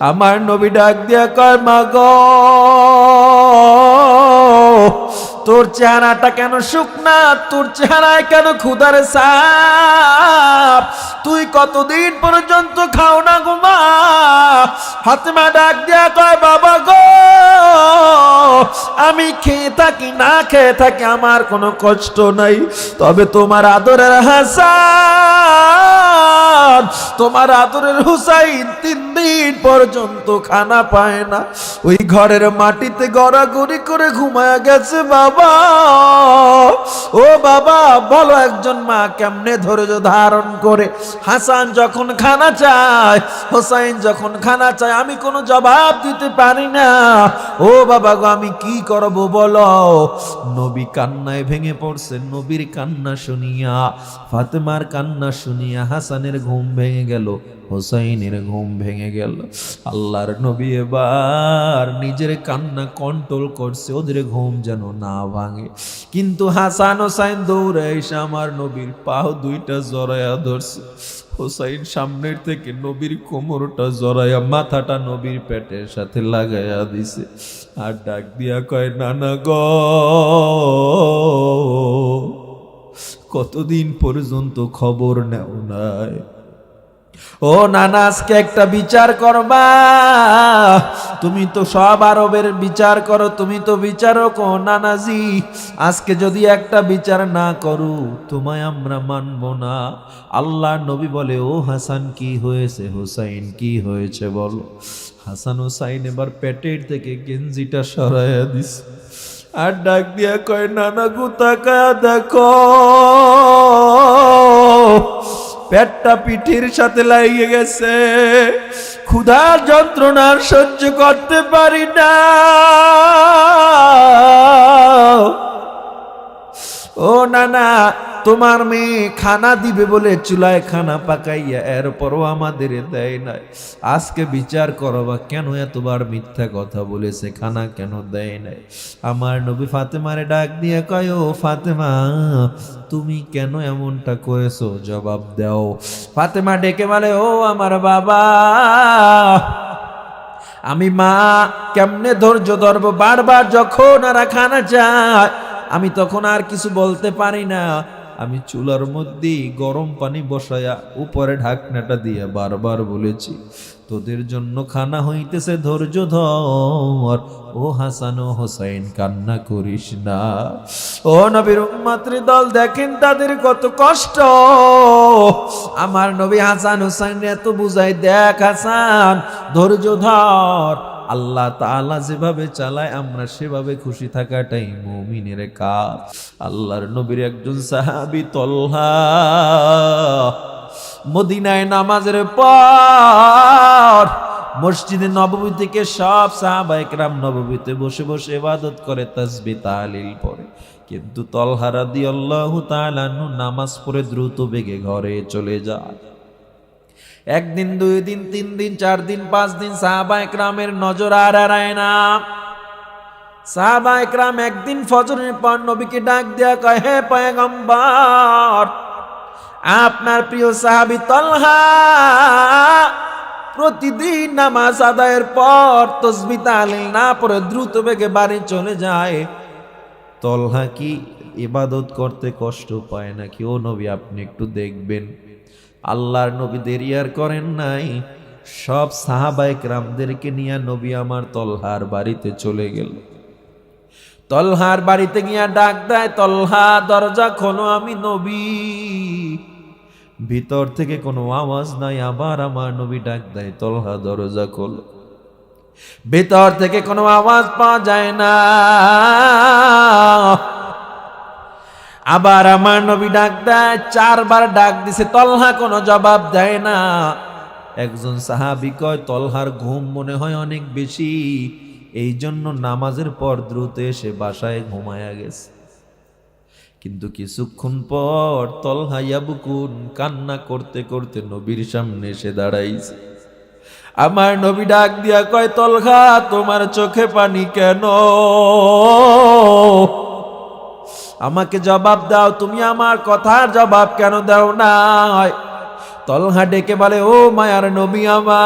আমার নবী ডাক দিয়া কয়, মা গো, তোর চেহারাটা কেন শুকনা, তোর চেহারায় কেন ক্ষুধার ছাপ, তুই কতদিন পর্যন্ত খাও না গো মা? ফাতেমা ডাক দিয়া কয়, বাবা গো, আমি খেয়ে থাকি না খেয়ে থাকি আমার কোনো কষ্ট নাই, তবে তোমার আদরের হাসান, তোমার আদরের হুসাইন 3 দিন পর্যন্ত খানা পায় না, ওই ঘরের মাটিতে গড়াগড়ি করে ঘুমায়া গেছে বাবা। ও বাবা, বলো একজন মা কেমনে ধৈর্য ধারণ করে হাসান যখন খানা চায়, হোসাইন যখন খানা চায়, আমি কোনো জবাব দিতে পারি না। ও বাবা গো, আমি কি করব বলো? নবী কান্নায় ভেঙে পড়ছে। নবীর কান্না শুনিয়া, ফাতেমার কান্না শুনিয়া হাসানের ঘুম ভেঙে গেল, হোসাইনের ঘুম ভেঙে গেল। আল্লাহর নবী এবার নিজের কান্না কন্ট্রোল করছে, ওদের ঘুম যেন না ভাঙে। কিন্তু হাসান হোসাইন দৌড়ে এসে আমার নবীর পাও 2টা জড়াইয়া ধরছে। হোসাইন সামনের থেকে নবীর কোমরটা জড়াইয়া মাথাটা নবীর পেটের সাথে লাগাইয়া দিছে, আর ডাক দিয়া কয়, নানা গো, কতদিন পর্যন্ত খবর নেও নাই? ও নানা, আজকে একটা বিচার করবা? তুমি তো সব আরবের বিচার করো, তুমি তো বিচারক। ও নানাজি, আজকে যদি একটা বিচার না করো, তোমায় আমরা মানব না। আল্লাহ নবী বলে, ও হাসান কি হয়েছে, হোসাইন কি হয়েছে বলো? হাসান হোসাইন এবার পেটের থেকে গেঞ্জিটা সরাইয়া দিছে, আর ডাক দিয়া কয়, নানা গো, তাকায়া দেখো, পেটটা পিঠির সাথে লাগিয়ে গেছে, ক্ষুধার যন্ত্রণার সহ্য করতে পারি না। ও নানা, তোমার মেয়ে খানা দিবে বলে চুলায় খানা পাকাইয়া এরপরও আমাদের দেয় নাই। আজকে বিচার করবা, কেন এতবার মিথ্যা কথা বলেছে, খানা কেন দেয় নাই? আমার নবী ফাতেমারে ডাক দিয়ে কয়, ও ফাতেমা, তুমি কেন এমনটা করেছো, জবাব দাও। ফাতেমা ডেকে বলে, ও আমার বাবা, আমি মা কেমনে ধৈর্য ধরবো? বারবার যখন ওরা খানা চায়, আমি তখন আর কিছু বলতে পারি না। আমি চুলার মধ্যে গরম পানি বসায়া উপরে ঢাকনাটা দিয়ে বারবার বলেছি, তোদের জন্য খানা হইতেছে, ধৈর্য ধর। ও হাসান ও হোসাইন, কান্না করিস না। ও নবীর উম্মতের দল, দেখেন তাদের কত কষ্ট। আমার নবী হাসান হোসাইন এত বুঝাই, দেখ হাসান, ধৈর্য ধর। আল্লাহ তাআলা যেভাবে চালায় আমরা সেভাবে খুশি থাকাটাই মুমিনের কাজ। আল্লাহর নবীর একজন সাহাবী তলহা মদিনায় নামাজের পর মসজিদে নববী থেকে সব সাহাবায়ে কেরাম নববীতে বসে বসে ইবাদত করে, তাসবিহ তাহলিল পড়ে, কিন্তু তলহা রাদিয়াল্লাহু তাআলা আনহু নামাজ পড়ে দ্রুত বেগে ঘরে চলে যায়। 1 দিন 2 দিন 3 দিন 4 দিন 5 দিন সাহাবায়ে কেরামের নজর আর এড়ায় না। সাহাবায়ে কেরাম একদিন ফজরের পর নবীকে ডাক দেয়া কয়, হে পয়গম্বর, আপনার প্রিয় সাহাবী তলহা প্রতিদিন নামাজ আদায়ের পর তাসবিহ তাহলিল না পড়ে দ্রুত বেগে বাড়ি চলে যায়। তলহা কি ইবাদত করতে কষ্ট পায় নাকি? ও নবী, আপনি একটু দেখবেন। আল্লাহর নবী দেরি আর করেন নাই, সব সাহাবায়ে কেরামদেরকে নিয়ে নবী আমার তলহার বাড়িতে চলে গেল। তলহার বাড়িতে গিয়া ডাক দেয়, তলহা দরজা খোলো, আমি নবী। ভিতর থেকে কোনো আওয়াজ নাই। আবার আমার নবী ডাক দেয়, তলহা দরজা খোলো। ভিতর থেকে কোনো আওয়াজ পাওয়া যায় না। আবার আমার নবী ডাক দেয়, 4 বার ডাক দিছে, তলহা কোনো জবাব দেয় না। একজন সাহাবী কয়, তলহার ঘুম মনে হয় অনেক বেশি, এই জন্য নামাজের পর দ্রুত এসে বাসায় ঘুমায়া গেছে। কিন্তু কিছুক্ষণ পর তলহা ইয়াবকুন, কান্না করতে করতে নবীর সামনে এসে দাঁড়াইছে। আমার নবী ডাক দিয়া কয়, তলহা, তোমার চোখে পানি কেন? আমাকে জবাব দাও, তুমি আমার কথার জবাব কেন দাও না? তলহা ডেকে বলে, ও মায়ার নবী আমার,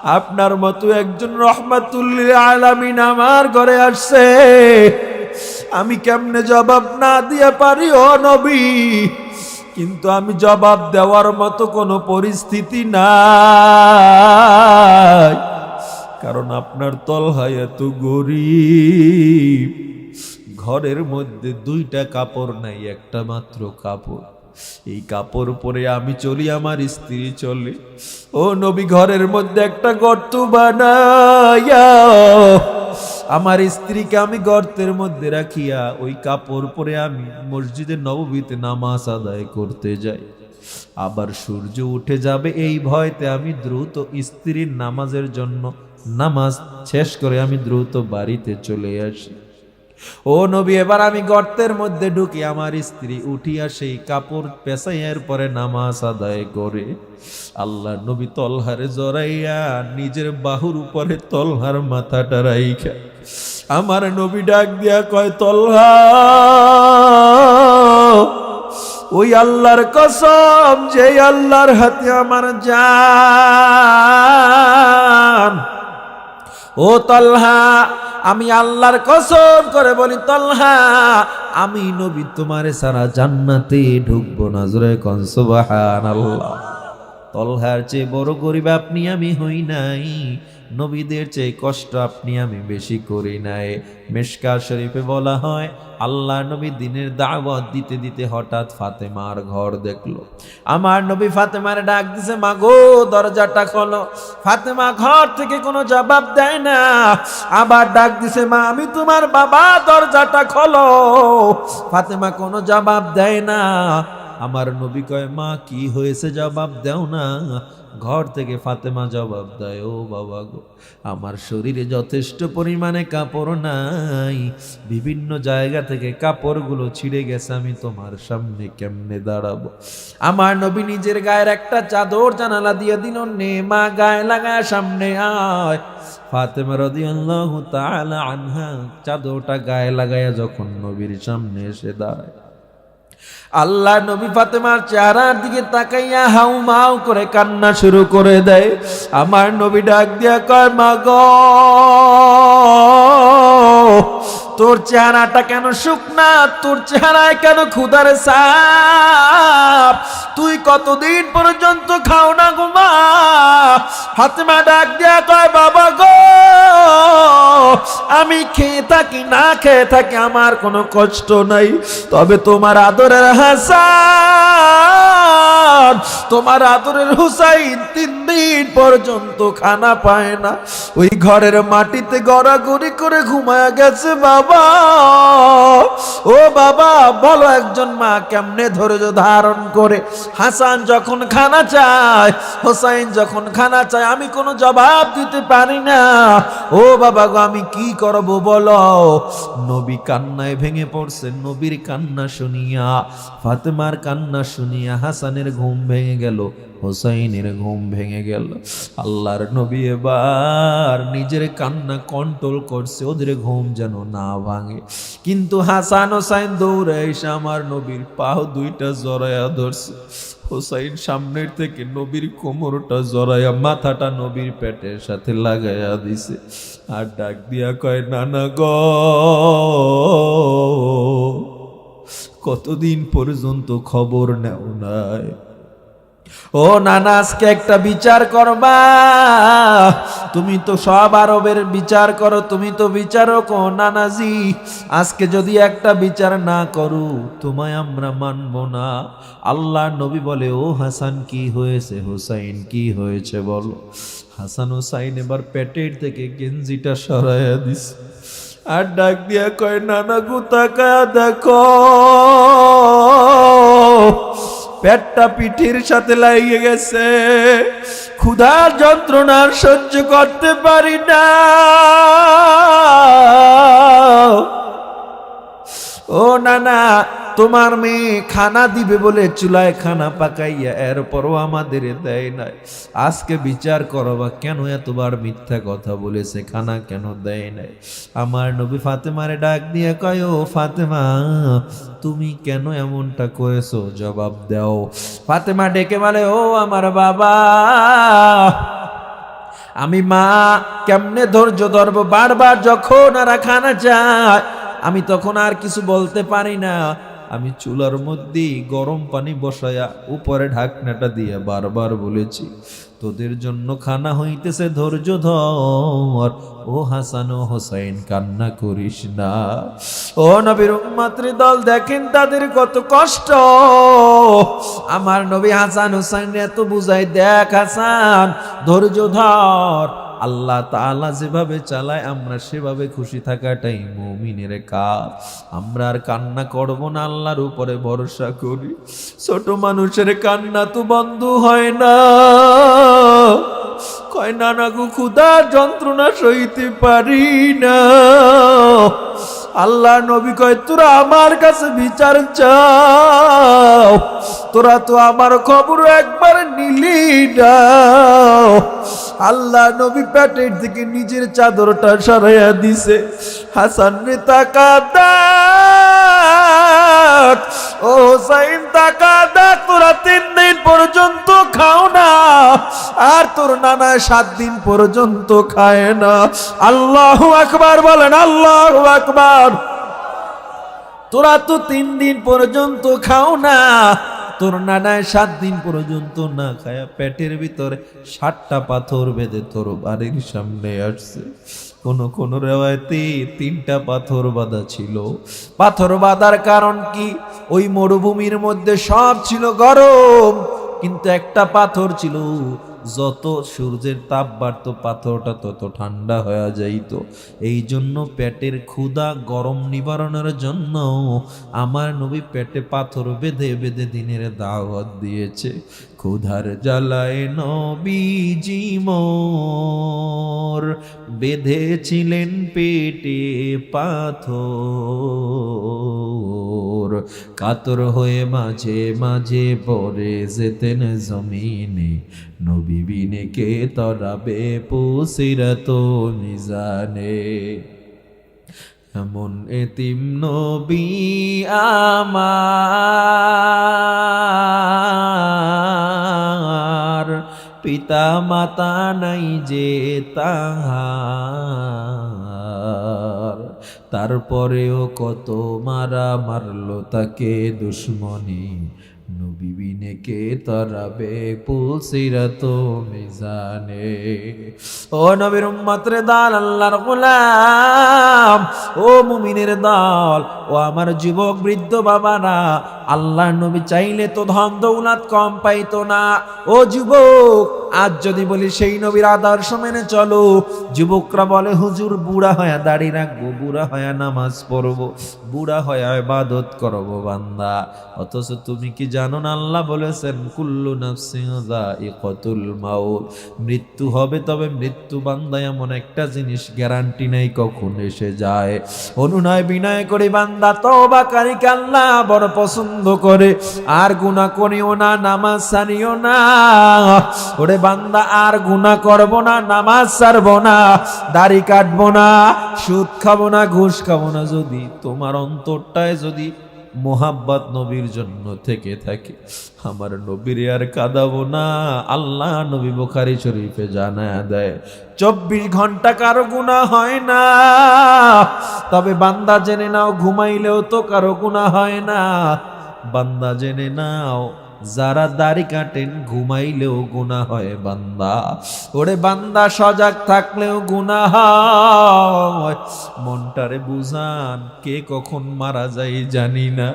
আপনার মতো একজন রহমাতুল্লিল আলামিন আমার ঘরে আসছে, আমি কেমনে জবাব না দিয়ে পারি ও নবী? কিন্তু আমি জবাব দেওয়ার মতো কোনো পরিস্থিতি নাই, কারণ আপনার তলহা এত গরীব, ঘরের মধ্যে দুইটা কাপড় নাই, একটা মাত্র কাপড়। এই কাপড় পরে আমি চলি, আমার স্ত্রী চলে। ও নবী, ঘরের মধ্যে একটা গর্ত বানাইয়া আমার স্ত্রীকে আমি গর্তের মধ্যে রাখিয়া ওই কাপড় পরে আমি মসজিদে নববীতে নামাজ আদায় করতে যাই। আবার সূর্য উঠে যাবে এই ভয়তে আমি দ্রুত স্ত্রীর নামাজের জন্য নামাজ শেষ করে আমি দ্রুত বাড়িতে চলে আসি। ও নবী, এবার আমি গর্তের মধ্যে ঢুকি, আমার স্ত্রী উঠিয়া সেই কাপড় পেঁচাইয়ার পরে নামাজ আদায় করে। আল্লাহ নবী তলহারে জড়াইয়া নিজের বাহুর উপরে তলহার মাথাটা রাইখা আমার নবী ডাক দিয়া কয়, তলহা, ওই আল্লাহর কসম, যে আল্লাহর হাতে আমার জান, ও তলহা, আমি আল্লাহর কসম করে বলি তলহা, আমি নবী তোমারে সারা জান্নাতে ঢুকবো না। জোরে কোন সুবহানাল্লাহ। তলহার চেয়ে বড় গরিব আপনি আমি হই নাই, নবীদের চেয়ে কষ্ট আপনি আমি বেশি করি নাই। মিশকাত শরীফে বলা হয়, আল্লাহ নবী দিনের দাওয়াত দিতে দিতে হঠাৎ ফাতেমার ঘর দেখলো। আমার নবী ফাতেমার ডাক দিছে, মা গো দরজাটা খোলো। ফাতেমা ঘর থেকে কোনো জবাব দেয় না। আবার ডাক দিছে, মা আমি তোমার বাবা, দরজাটা খোলো। ফাতেমা কোনো জবাব দেয় না। আমার নবী কয়, মা কি হয়েছে, জবাব দাও না। ঘর থেকে ফাতেমা জবাব দেয়, ও বাবা গো, আমার শরীরে যথেষ্ট পরিমাণে কাপড় নাই, বিভিন্ন জায়গা থেকে কাপড়গুলো ছিঁড়ে গেছে, আমি তোমার সামনে কেমনে দাঁড়াবো? আমার নবী নিজের গায়ের একটা চাদর জানালা দিয়ে দিল, নে মা গায়ে লাগায় সামনে আয়। ফাতেমা রাদিয়াল্লাহু তাআলা আনহা চাদরটা গায়ে লাগায়া যখন নবীর সামনে এসে দাঁড়ায়, আল্লাহ নবী ফাতেমার চেহারার দিকে তাকাইয়া হাউমাউ করে কান্না শুরু করে দেয়। আমার নবী ডাক দিয়া কয়, মা গো, তোর চেহারাটা কেন শুকনা? তোর চেহারায় কেন ক্ষুধার ছাপ? তুই কতদিন পর্যন্ত খাও না গো মা? ফাতেমা ডাক দিয়া কয়, বাবা গো, আমি খেয়ে থাকি না খেয়ে থাকি আমার কোনো কষ্ট নাই, তবে তোমার আদরের হাসান, তোমার আদরের হুসাইন 3 দিন পর্যন্ত খানা পায় না, ওই ঘরের মাটিতে গড়াগড়ি করে ঘুমায়া গেছে বাবা। ও বাবা, বলো একজন মা কেমনে ধৈর্য ধারণ করে হাসান যখন খানা চায়, হোসাইন যখন খানা চায়, আমি কোনো জবাব দিতে পারি না। ও বাবা গো, আমি কি করব বলো? নবী কান্নায় ভেঙে পড়ছে। নবীর কান্না শুনিয়া, ফাতেমার কান্না শুনিয়া হাসানের ঘুম ভেঙে গেল, হোসাইনের ঘুম ভেঙে গেল। আল্লাহর নবী এবার নিজের কান্না কন্ট্রোল করছে, ওদের ঘুম যেন না ভাঙে। কিন্তু হাসান হোসাইন দৌড়ে এসে আমার নবীর পাও দুইটা জড়ায়া ধরছে। হোসাইন সামনের থেকে নবীর কোমরটা জড়ায়া মাথাটা নবীর পেটের সাথে লাগাইয়া দিছে, আর ডাক দিয়া কয়, নানা গো, কতদিন পর্যন্ত খবর নেও নাই? ও নানা, আজকে একটা বিচার করবা? তুমি তো সব আরবের বিচার করো, তুমি তো বিচারক। ও নানাজি, আজকে যদি একটা বিচার না করো, তোমায় আমরা মানব না। আল্লাহ নবী বলে, ও হাসান কি হয়েছে, হোসাইন কি হয়েছে বলো। হাসান হোসাইন এবার পেটের থেকে গেঞ্জিটা সরাইয়া দিছে, আর ডাক দিয়া কয়, নানা গো তাকায়া দেখো, পেটটা পিঠির সাথে লাগিয়ে গেছে, ক্ষুধার যন্ত্রণার সহ্য করতে পারি না। ও নানা, তোমার মেয়ে খানা দিবে বলে চুলায় খানা পাকাইয়া এরপরও আমাদের দেয় নাই। আজকে বিচার করবা, কেন এতবার মিথ্যা কথা বলেছে, খানা কেন দেয় নাই? আমার নবী ফাতেমারে ডাক দিয়ে কয়, ও ফাতেমা, তুমি কেন এমনটা করেছো, জবাব দাও। ফাতেমা ডেকে বলে, ও আমার বাবা, আমি মা কেমনে ধৈর্য ধরবো? বারবার যখন আর খানা চায় আমি তখন আর কিছু বলতে পারি না। আমি চুলার মধ্যে গরম পানি বসায়া উপরে ঢাকনাটা দিয়ে বারবার বলেছি, তোদের জন্য খানা হইতেছে, ধৈর্য ধর। ও হাসান ও হোসাইন, কান্না করিস না। ও নবীর উম্মতের দল, দেখেন তাদের কত কষ্ট। আমার নবী হাসান হোসাইন এত বুঝাই, দেখ হাসান ধৈর্য ধর, আল্লাহ তাআলা যেভাবে চালায় আমরা সেভাবে খুশি থাকাটাই মুমিনের কাজ। আমরা আর কান্না করব না, আল্লাহর উপরে ভরসা করি। ছোট মানুষের কান্না তো বন্ধ হয় না, কয় নানা গো ক্ষুধার যন্ত্রণা সইতে পারি না। আল্লাহ নবী কয়, তোরা আমার কাছে বিচার চাও, তোরা তো আমার খবর একবার নিলি না। আল্লাহ নবী পেটের থেকে নিজের চাদরটা সরাইয়া দিছে। হাসান রে তাকা দেখ, ও হোসাইন তাকা দেখ, তোরা 3 দিন পর্যন্ত খাও না, আর তোর নানা 7 দিন পর্যন্ত খায় না। আল্লাহু আকবার বলেন, আল্লাহু আকবার। তোরা তো 3 দিন পর্যন্ত খাও না, তোর নানায় 7 দিন পর্যন্ত না খায়া পেটের ভিতরে 7টা পাথর বেঁধে তোর বাড়ির সামনে আসছে। কোন রেওয়ায়তে 3টা পাথর বাঁধা ছিল। পাথর বাঁধার কারণ কি? ওই মরুভূমির মধ্যে সব ছিল গরম, কিন্তু একটা পাথর ছিল, যত সূর্যের তাপ বাড়তো পাথরটা তত ঠান্ডা হয়ে যাইত। এই জন্য পেটের ক্ষুধা গরম নিবারণের জন্য আমার নবী পেটে পাথর বেঁধে বেঁধে দিনের দাওয়াত দিয়েছে। ক্ষুধার জ্বালায় নবীজি মোর বেঁধেছিলেন পেটে পাথর, কাতর হয়ে মাঝে মাঝে পড়ে যেতেন জমিনে, নবী বিনে কে তরাবে পুসিরাত মিজানে। এমন এতিম নবী আমার, পিতা মাতা নাই যে তাহার, তারপরেও কত মারা মারলো তাকে দুশ্মনী, নবী বিনে কে তরাবে পুলসিরাত মিজানে। ও নবীর উম্মতের দল, আল্লাহর গোলাম, ও মুমিনের দল, ও আমার যুবক বৃদ্ধ বাবারা, আল্লাহ নবী চাইলে তো ধন দৌলত কম পাইতো না। ও যুবক, আজ যদি বলি সেই নবীর আদর্শ মেনে চলো, যুবকরা বলে হুজুর বুড়া হয়ে দাড়ি রাখবো, বুড়া হয়ে নামাজ পড়বো, বুড়া হয়ে ইবাদত করবো বান্দা। অথচ তুমি কি জানো না আল্লাহ বলেছেন কুল্লু নাফসিন যায়িকাতুল মাউত, মৃত্যু হবে, তবে মৃত্যু বান্দা এমন একটা জিনিস গ্যারান্টি নেই কখন এসে যায়। অনুনয় বিনয় করে বান্দা তওবাকারীকে আল্লাহ বড় পছন্দ করে। আর গুনাহ করিও না, নামাজ ছাড়িও না। ওরে বান্দা, আর গুনাহ করব না, নামাজ ছাড়বো না, দাড়ি কাটবো না, সুদ খাবো না, ঘুষ খাবো না, যদি তোমার অন্তরটায় যদি মোহাব্বত নবীর জন্য থেকে থাকে, আমার নবীর আর কাঁদাবো না। আল্লাহ নবী বুখারী শরীফে জানায়া দেয় 24 ঘন্টা কারো গুনাহ হয় না, তবে বান্দা জেনে নাও ঘুমাইলেও তো কারো গুনাহ হয় না। বান্দা জেনে নাও যারা দাড়ি কাটেন ঘুমাইলেও গুনাহ হয় বান্দা। ওরে বান্দা, সজাগ থাকলেও গুনাহ হয়। মনটারে বুঝান, কে কখন মারা যায় জানি না,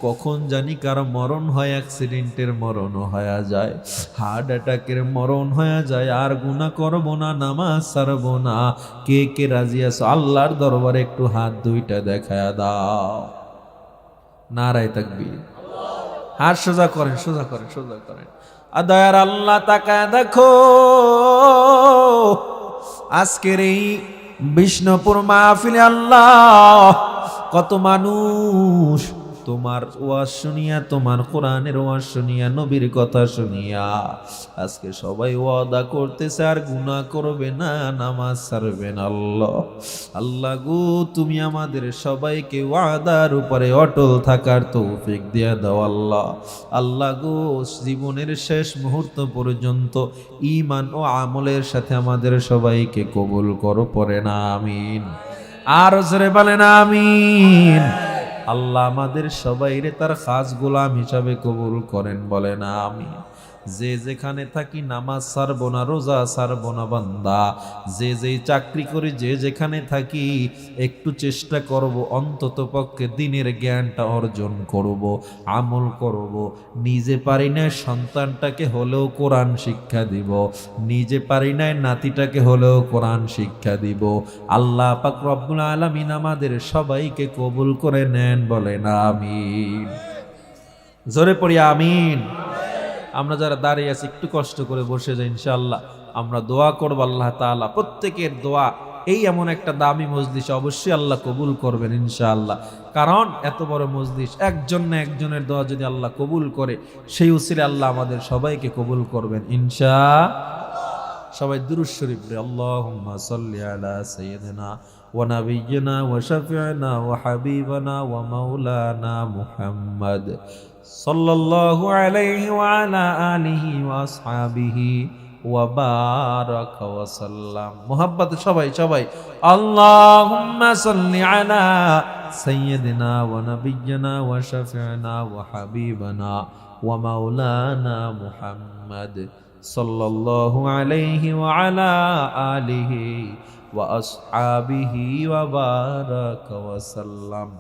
কখন জানি কারো মরণ হয়, অ্যাক্সিডেন্টের মরণও হয়ে যায়, হার্ট অ্যাটাকের মরণ হয়ে যায়। আর গুনাহ করব না, নামাজ ছাড়বো না। কে কে রাজি আছো আল্লাহর দরবারে একটু হাত দুইটা দেখায়া দাও। নারায়ে তাকবীর। হাত সোজা করেন, সোজা করেন, সোজা করেন। আর দয়ার আল্লাহ তাকায় দেখো, আজকের এই বিষ্ণুপুর মাহফিলে আল্লাহ কত মানুষ তোমার ওয়াজ শুনিয়া, তোমার কোরআনের ওয়াজ শুনিয়া, নবীর কথা শুনিয়া আজকে সবাই ওয়াদা করতেছে আর গুনাহ করবে না, নামাজ ছাড়বে না। আল্লাহ আল্লাহ গো, তুমি আমাদের সবাইকে ওয়াদার উপরে অটল থাকার তৌফিক দিয়া দাও আল্লাহ। আল্লাহ গো, জীবনের শেষ মুহূর্ত পর্যন্ত ঈমান ও আমলের সাথে আমাদের সবাইকে কবুল করো, পড়ে না আমিন। আর জোরে বলেন আমিন। আল্লাহ আমাদের সবাইরে তার খাস গোলাম হিসাবে কবুল করেন, বলেন আমিন। যে যেখানে থাকি নামাজ ছাড়বো না, রোজা ছাড়বো না বান্দা। যে যেই চাকরি করি, যে যেখানে থাকি একটু চেষ্টা করব অন্তত পক্ষে দিনের জ্ঞানটা অর্জন করব, আমল করব। নিজে পারি না সন্তানটাকে হলেও কোরআন শিক্ষা দিব, নিজে পারি না নাতিটাকে হলেও কোরআন শিক্ষা দিব। আল্লাহ পাক রব্বুল আলামিন আমাদের সবাইকে কবুল করে নেন, বলেন আমিন। জোরে পড়ি আমিন। আমরা যারা দাঁড়িয়ে আছি একটু কষ্ট করে বসে যাই, ইনশাআল্লাহ আমরা দোয়া করব আল্লাহ তাআলা প্রত্যেকের দোয়া এই এমন একটা দামি মজলিস অবশ্যই আল্লাহ কবুল করবেন ইনশাআল্লাহ। কারণ এত বড় মজলিস, একজন না একজনের দোয়া যদি আল্লাহ কবুল করে, সেই উসিলে আল্লাহ আমাদের সবাইকে কবুল করবেন ইনশাআল্লাহ। সবাই দুরূদ শরীফ পড়ে, আল্লাহুম্মা সাল্লি আলা সাইয়্যিদিনা ওয়া নাবিয়্যিনা ওয়া শাফি'না ওয়া হাবিবানা ওয়া মাওলানা মুহাম্মদ সাল্লাল্লাহু আলাইহি ওয়া আলা আলিহি ওয়া আসহাবিহি ওয়া বারাকা ওয়া সাল্লাম। মুহাব্বত সবাই সবাই আল্লাহুম্মা সাল্লি আলা সাইয়্যিদিনা ওয়া নাবিয়্যিনা ওয়া শাফি'না ওয়া হাবিবানা ওয়া মাওলানা মুহাম্মদ সাল্লাল্লাহু আলাইহি ওয়া আলা আলিহি ওয়া আসহাবিহি ওয়া বারাকা ওয়া সাল্লাম।